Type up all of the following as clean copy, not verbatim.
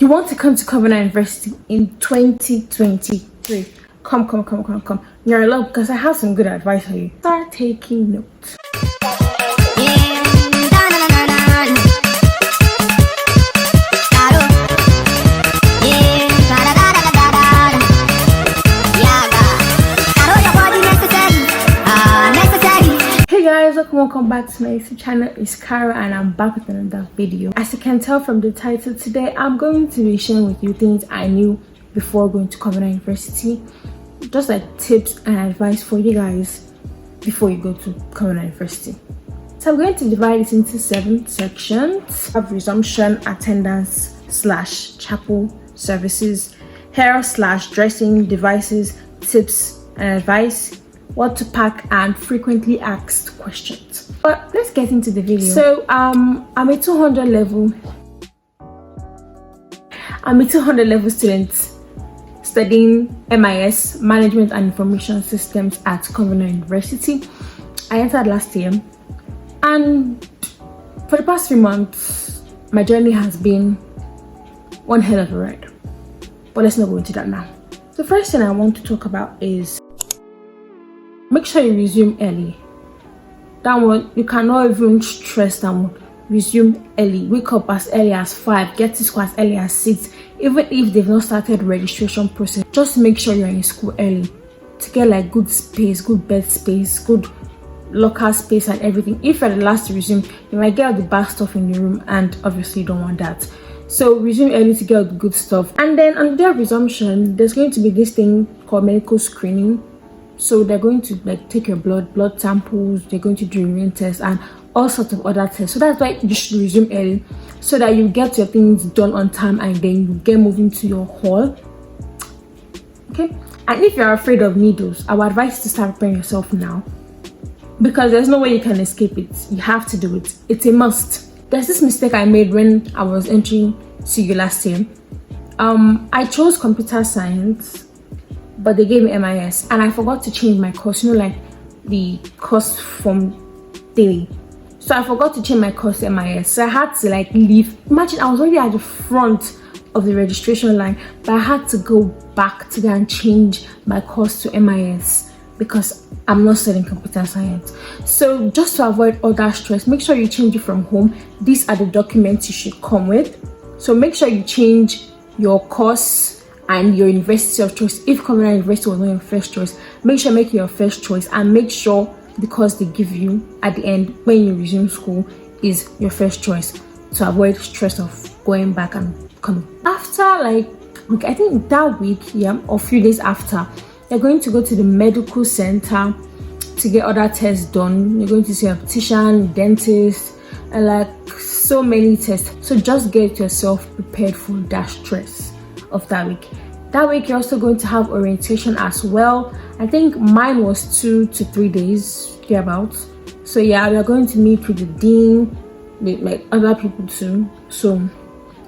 You want to come to Covenant University in 2023. Come. You're in luck because I have some good advice for you. Start taking notes. Welcome back to my YouTube channel. It's Kara and I'm back with another video. As you can tell from the title, today I'm going to be sharing with you things I knew before going to Covenant University, just like tips and advice for you guys before you go to Covenant University. So I'm going to divide it into 7 sections of resumption, attendance / chapel services, hair / dressing, devices, tips and advice, what to pack, and frequently asked questions. But let's get into the video. So I'm a 200 level student studying MIS, Management and Information Systems at Covenant University. I entered last year, and for the past 3 months my journey has been one hell of a ride. But let's not go into that now. The first thing I want to talk about is make sure you resume early. That one, you cannot even stress that one. Resume early. Wake up as early as 5. Get to school as early as 6. Even if they've not started registration process, just make sure you're in school early to get like good space, good bed space, good locker space and everything. If you're the last to resume, you might get all the bad stuff in your room, and obviously you don't want that. So resume early to get all the good stuff. And then on their resumption, there's going to be this thing called medical screening. So they're going to like take your blood samples, they're going to do urine tests and all sorts of other tests. So that's why you should resume early, so that you get your things done on time and then you get moving to your hall. Okay? And if you're afraid of needles, I would advise you to start preparing yourself now, because there's no way you can escape it. You have to do it. It's a must. There's this mistake I made when I was entering CU last year. I chose computer science, but they gave me MIS, and I forgot to change my course, like the course from daily. So I forgot to change my course to MIS, so I had to like leave. Imagine, I was already at the front of the registration line, but I had to go back to there and change my course to MIS because I'm not studying computer science. So just to avoid all that stress, make sure you change it from home. These are the documents you should come with. So make sure you change your course and your university of choice. If Covenant University was not your first choice, make sure you make it your first choice, and make sure the course they give you at the end when you resume school is your first choice, to avoid stress of going back and coming. After like, I think that week, or a few days after, you're going to go to the medical center to get other tests done. You're going to see a optician, dentist, and like so many tests. So just get yourself prepared for that stress of that week. That week you're also going to have orientation as well. I think mine was 2 to 3 days thereabouts. So yeah, we are going to meet with the dean, with like other people too. So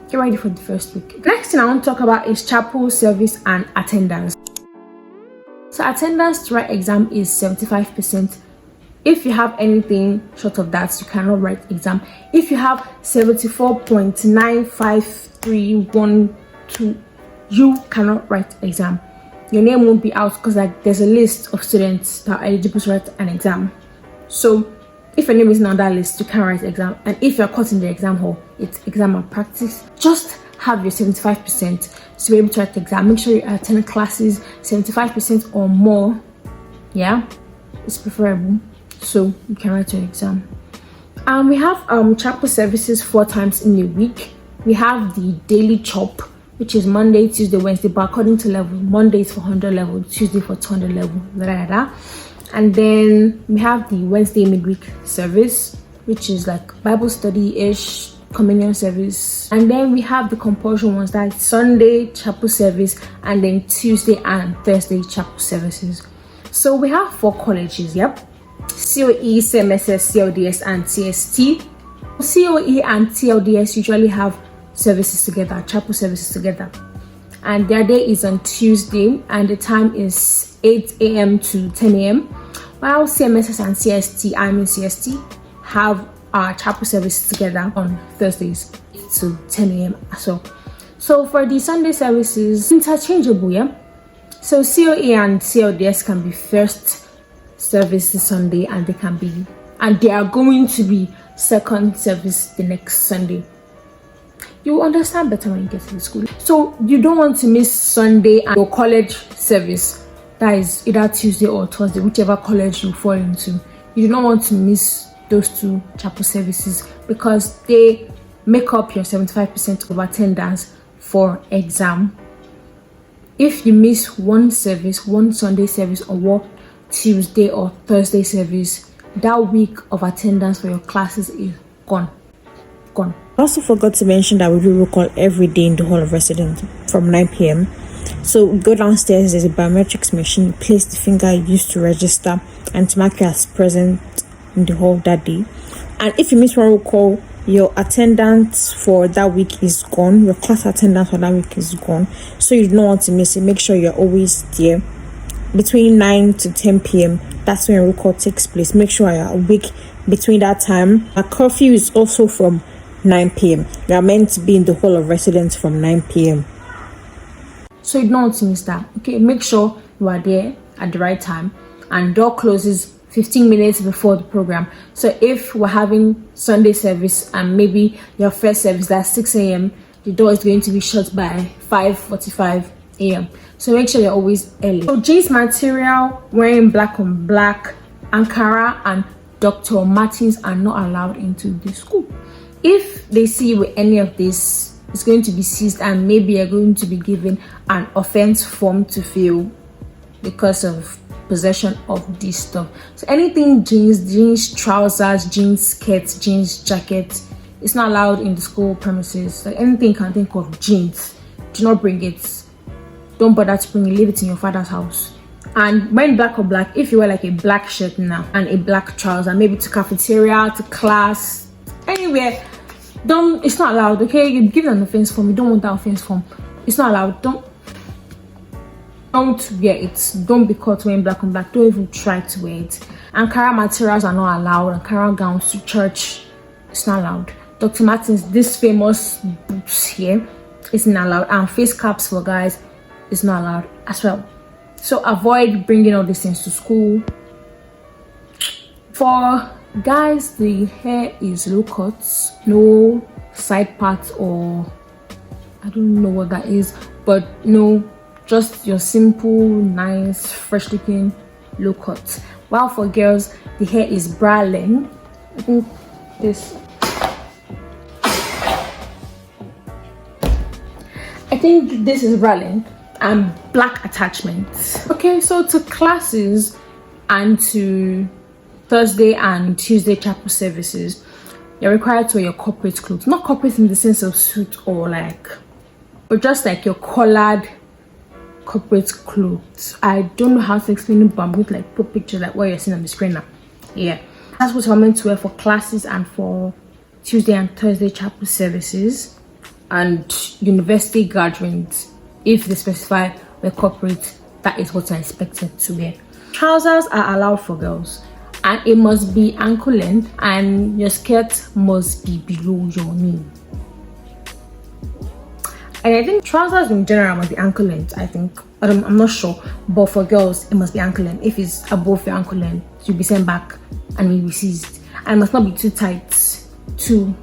get ready for the first week. The next thing I want to talk about is chapel service and attendance. So attendance to write exam is 75%. If you have anything short of that, you cannot write exam. If you have 74.95312, you cannot write exam. Your name won't be out, because like there's a list of students that are eligible to write an exam. So if your name isn't on that list, you can't write exam. And if you're caught in the exam hall, it's exam malpractice. Just have your 75% to be able to write the exam. Make sure you attend classes 75% or more. Yeah, it's preferable, so you can write your exam. And we have chapel services 4 times in a week. We have the daily chop, which is Monday, Tuesday, Wednesday, but according to level. Monday is for 100 level, Tuesday for 200 level, and then we have the Wednesday midweek service, which is like Bible study-ish, communion service. And then we have the compulsion ones, that Sunday chapel service, and then Tuesday and Thursday chapel services. So we have 4 colleges, COE, CMSS, CLDS, and TST. COE and TLDS usually have services together, chapel services together, and their day is on Tuesday, and the time is 8 a.m. to 10 a.m. while CMSS and CST have our chapel services together on Thursdays to 10 a.m. as well. So for the Sunday services, interchangeable, yeah. So COE and CLDS can be first service this Sunday, and they are going to be second service the next Sunday. You understand better when you get to the school. So you don't want to miss Sunday and your college service. That is either Tuesday or Thursday, whichever college you fall into. You do not want to miss those two chapel services because they make up your 75% of attendance for exam. If you miss one service, one Sunday service, or one Tuesday or Thursday service, that week of attendance for your classes is gone. I also forgot to mention that we do roll call every day in the Hall of Residence from 9 p.m. So we go downstairs, there's a biometrics machine, place the finger used to register and to mark you as present in the hall that day. And if you miss one roll call, your attendance for that week is gone. Your class attendance for that week is gone. So you don't want to miss it. Make sure you're always there. Between 9 to 10 p.m., that's when roll call takes place. Make sure you're awake between that time. A curfew is also from 9 p.m. You are meant to be in the Hall of Residence from 9 p.m. So you don't want to miss that. Okay, make sure you are there at the right time, and door closes 15 minutes before the program. So if we're having Sunday service and maybe your first service that's 6 a.m., the door is going to be shut by 5:45 a.m. So make sure you're always early. So jeans material, wearing black on black, Ankara and Dr. Martens are not allowed into the school. If they see you with any of this, it's going to be seized, and maybe you're going to be given an offense form to fill because of possession of this stuff. So anything jeans trousers, jeans skirts, jeans jackets, it's not allowed in the school premises. Like anything you can think of jeans, do not bring it. Don't bother to bring it, leave it in your father's house. And when black or black, if you wear like a black shirt now and a black trouser, maybe to cafeteria, to class, anywhere, it's not allowed. Okay, you give an offense form, you don't want that offense form, it's not allowed. Don't wear it. Don't be caught wearing black on black. Don't even try to wear it. Ankara materials are not allowed. Ankara gowns to church, it's not allowed. Dr. Martens, this famous boots here, is not allowed. And face caps for guys is not allowed as well. So avoid bringing all these things to school. For guys, the hair is low cuts, no side parts, or I don't know what that is, but no, just your simple, nice, fresh looking low cuts. While for girls, the hair is bra length. I think this is bra length and black attachments. Okay, so to classes and to Thursday and Tuesday chapel services, you're required to wear your corporate clothes. Not corporate in the sense of suit or but just like your collared corporate clothes. I don't know how to explain it, but I'm going to put pictures like what you're seeing on the screen now. Yeah, that's what I'm meant to wear for classes and for Tuesday and Thursday chapel services and university gatherings. If they specify the corporate, that is what I expected to wear. Trousers are allowed for girls, and it must be ankle length, and your skirt must be below your knee. And I think trousers in general must be ankle length, I think. I'm not sure, but for girls it must be ankle length. If it's above your ankle length, you'll be sent back and you'll be seized. And it must not be too tight you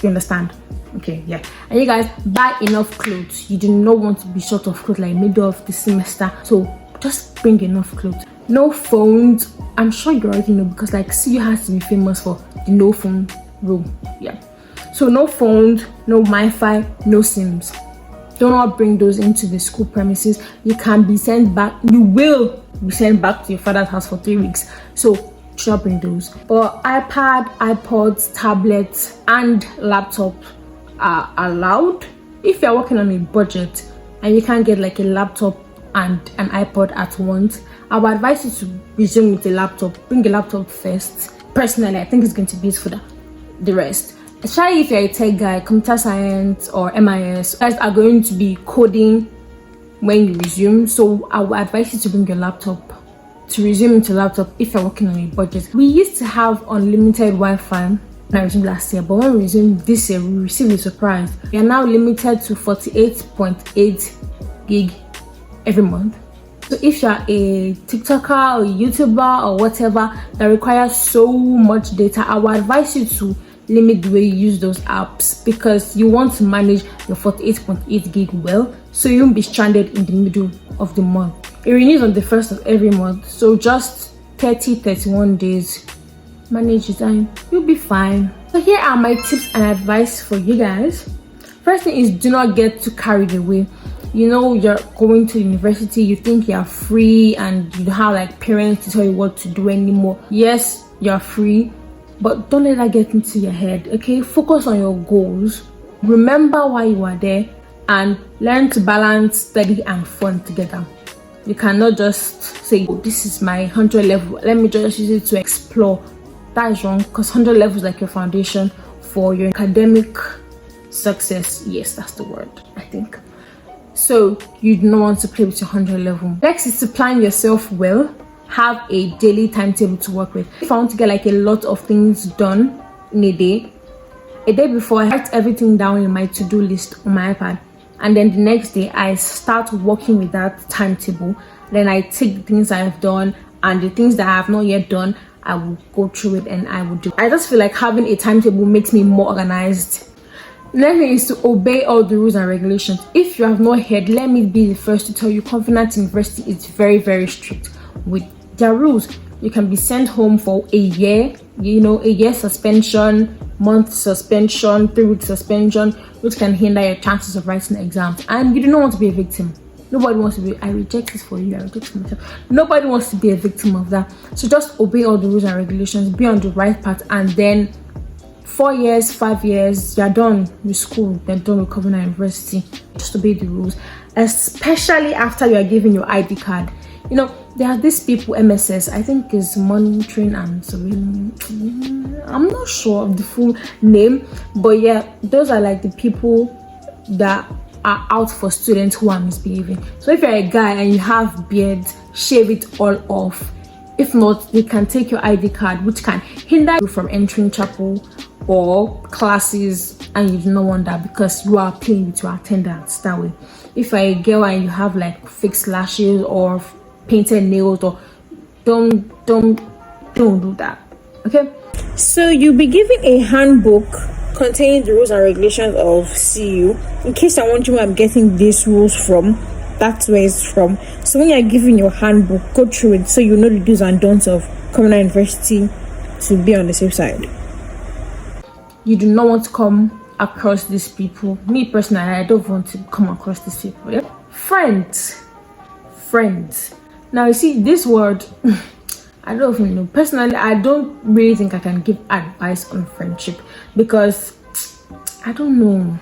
understand? Okay, yeah. And you guys, buy enough clothes. You do not want to be short of clothes like middle of the semester, so just bring enough clothes. No phones. I'm sure you already know, because CU has to be famous for the no phone rule. Yeah, so no phones, no Wi-Fi, no SIMs. Do not bring those into the school premises. You can be sent back. You will be sent back to your father's house for 3 weeks. So do not bring those. But iPad, iPods, tablets, and laptop are allowed if you're working on a budget and you can't get a laptop and an iPod at once. I would advise you to resume with a laptop. Bring a laptop first. Personally, I think it's going to be useful for the rest. Especially if you're a tech guy, computer science or MIS, you guys are going to be coding when you resume. So I would advise you to bring your laptop, to resume into laptop if you're working on a budget. We used to have unlimited Wi-Fi I resumed last year, but when we resumed this year, we received a surprise. We are now limited to 48.8 gig every month. So if you're a TikToker or a YouTuber or whatever that requires so much data, I would advise you to limit the way you use those apps, because you want to manage your 48.8 gig well, so you won't be stranded in the middle of the month. It renews on the 1st of every month, so just 31 days. Manage your time, you'll be fine. So here are my tips and advice for you guys. First thing is, do not get too carried away. You know, you're going to university, you think you're free and you don't have like parents to tell you what to do anymore. Yes, you're free, but don't let that get into your head, okay? Focus on your goals. Remember why you are there and learn to balance study and fun together. You cannot just say, oh, this is my 100 level, let me just use it to explore. That is wrong, because 100 level is like your foundation for your academic success. Yes, that's the word, I think. So you do not want to play with your 100 level. Next is to plan yourself well. Have a daily timetable to work with. If I want to get like a lot of things done in a day before, I write everything down in my to-do list on my iPad, and then the next day I start working with that timetable. Then I take the things I have done and the things that I have not yet done, I will go through it and I will do. I just feel like having a timetable makes me more organized. Next thing is to obey all the rules and regulations. If you have not heard, let me be the first to tell you, Covenant University is very, very strict with their rules. You can be sent home for a year, a year suspension, month suspension, 3-week suspension, which can hinder your chances of writing exams. And you do not want to be a victim. Nobody wants to be, I reject this for you, I reject this for myself. Nobody wants to be a victim of that. So just obey all the rules and regulations, be on the right path, and then 4 years, 5 years, you're done with school, you're done with Covenant University. Just obey the rules, especially after you are given your ID card. You know, there are these people, MSS, I think is monitoring and surveilling. I'm not sure of the full name, but yeah, those are like the people that are out for students who are misbehaving. So if you're a guy and you have beards, shave it all off. If not, they can take your ID card, which can hinder you from entering chapel or classes, and you do not want that because you are playing with your attendance that way. If you're a girl and you have like fixed lashes or painted nails, or don't do that, okay? So you'll be given a handbook containing the rules and regulations of CU. In case I want you, I'm getting these rules from, that's where it's from. So when you're giving your handbook, go through it so you know the do's and don'ts of Covenant University to be on the safe side. You do not want to come across these people. Me personally, I don't want to come across these people. Yeah? Friends. Now you see this word, I don't even know. Personally, I don't really think I can give advice on friendship because I don't know.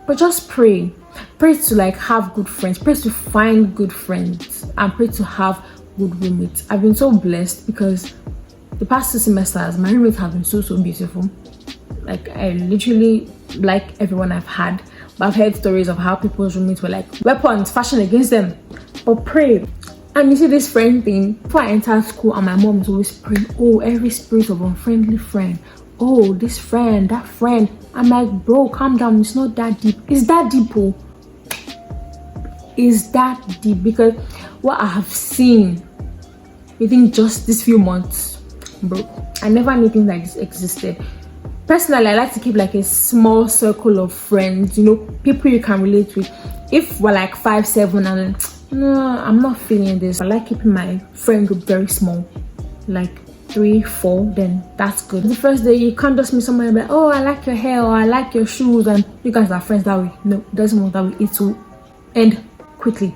But just pray. Pray to like have good friends. Pray to find good friends, and pray to have good roommates. I've been so blessed because the past 2 semesters, my roommates have been so beautiful. Like, I literally like everyone I've had, but I've heard stories of how people's roommates were like weapons fashioned against them. But pray. And you see this friend thing, before I entered school, and my mom is always praying, oh, every spirit of unfriendly friend, oh, this friend, that friend. I'm like, bro, calm down, it's not that deep. It's that deep, oh. Is that deep? Because what I have seen within just these few months, bro, I never knew things like this existed. Personally, I like to keep like a small circle of friends, people you can relate with. If we're like 5, 7 and no, I'm not feeling this, I like keeping my friend group very small, like 3, 4, then that's good. The first day you can't just meet someone and be like, oh, I like your hair, or I like your shoes, and you guys are friends that way. No, it doesn't work that way. It will end quickly.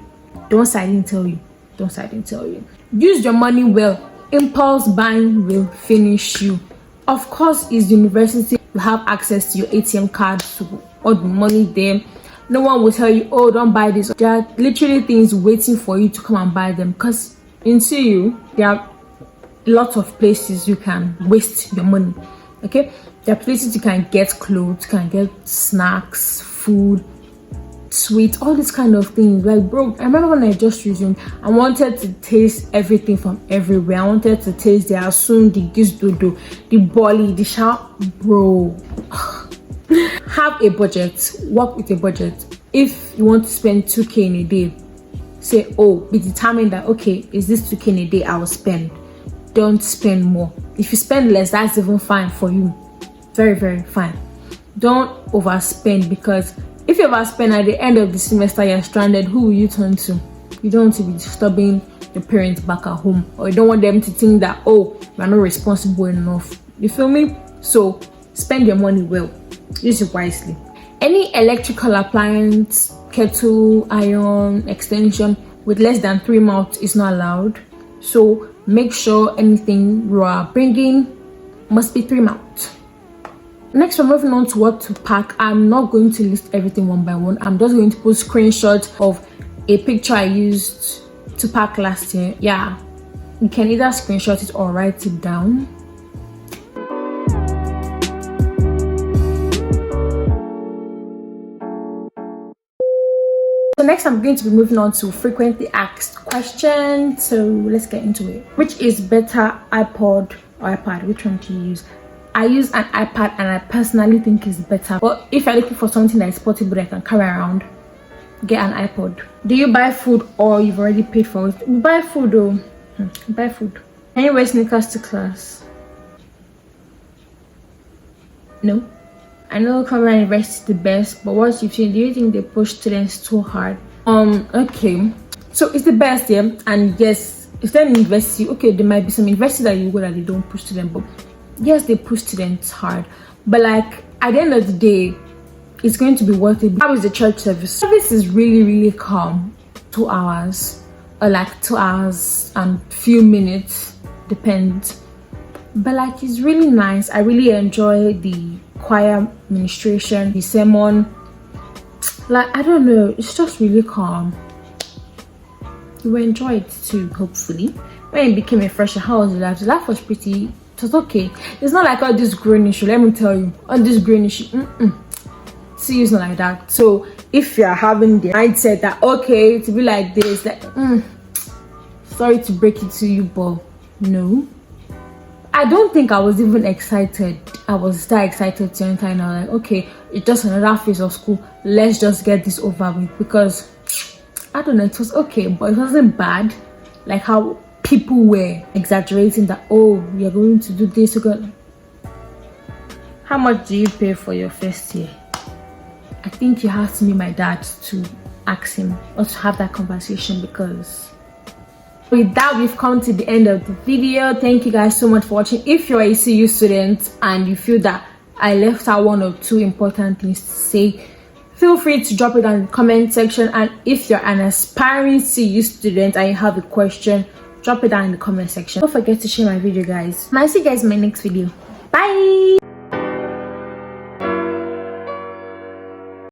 Don't say I didn't tell you. Use your money well. Impulse buying will finish you. Of course, it's university, you have access to your ATM card, to all the money there. No one will tell you, oh, don't buy this. There are literally things waiting for you to come and buy them, because in CU there are lots of places you can waste your money. Okay, there are places you can get clothes, you can get snacks, food, sweet, all these kind of things. Like, bro, I remember when I just resumed, I wanted to taste everything from everywhere. I wanted to taste the asun, the gisdodo, the boli, the sharp, bro. Have a budget. Work with a budget. If you want to spend 2k in a day, say, oh, be determined that, okay, is this 2k in a day I will spend. Don't spend more. If you spend less, that's even fine for you. Very, very fine. Don't overspend, because if you overspend at the end of the semester, you're stranded. Who will you turn to? You don't want to be disturbing your parents back at home, or you don't want them to think that, oh, you're not responsible enough. You feel me? So spend your money well. Use it wisely. Any electrical appliance, kettle, iron, extension with less than 3 mouths is not allowed. So make sure anything you are bringing must be 3 mouths. Next, we're moving on to what to pack. I'm not going to list everything one by one. I'm just going to put screenshots of a picture I used to pack last year. Yeah, you can either screenshot it or write it down. So next, I'm going to be moving on to frequently asked questions. So let's get into it. Which is better, iPod or iPad? Which one do you use? I use an iPad, and I personally think it's better. But if you're looking for something that is portable that I can carry around, get an iPod. Do you buy food or you've already paid for it? We buy food though. Buy food. Can you wear sneakers to class? No. I know Camera University is the best, but what you think? Do you think they push students too hard? Okay. So it's the best, yeah. And yes, if they're in university, okay, there might be some university that you go that they don't push students, but yes, they push students hard. But like at the end of the day, it's going to be worth it. How is the church service? Service is really, really calm. 2 hours, or like 2 hours and few minutes, depends. But like it's really nice. I really enjoy the choir ministration, the sermon. Like, I don't know, it's just really calm. You will enjoy it too, hopefully. When it became a fresher, how was the life? The life was pretty, it was okay. It's not like all this growing issue, let me tell you. All this growing issue, see, it's not like that. So if you're having the mindset that, okay, to be like this, like, sorry to break it to you, but no. I don't think I was even excited. I was that excited to enter, and I was like, okay, it's just another phase of school. Let's just get this over with, because I don't know, it was okay, but it wasn't bad. Like how people were exaggerating that, oh, you're going to do this. How much do you pay for your first year? I think you have to meet my dad to ask him or to have that conversation, because with that, we've come to the end of the video. Thank you guys so much for watching. If you're a CU student and you feel that I left out 1 or 2 important things to say, feel free to drop it down in the comment section. And if you're an aspiring CU student and you have a question, drop it down in the comment section. Don't forget to share my video, guys. And I'll see you guys in my next video. Bye.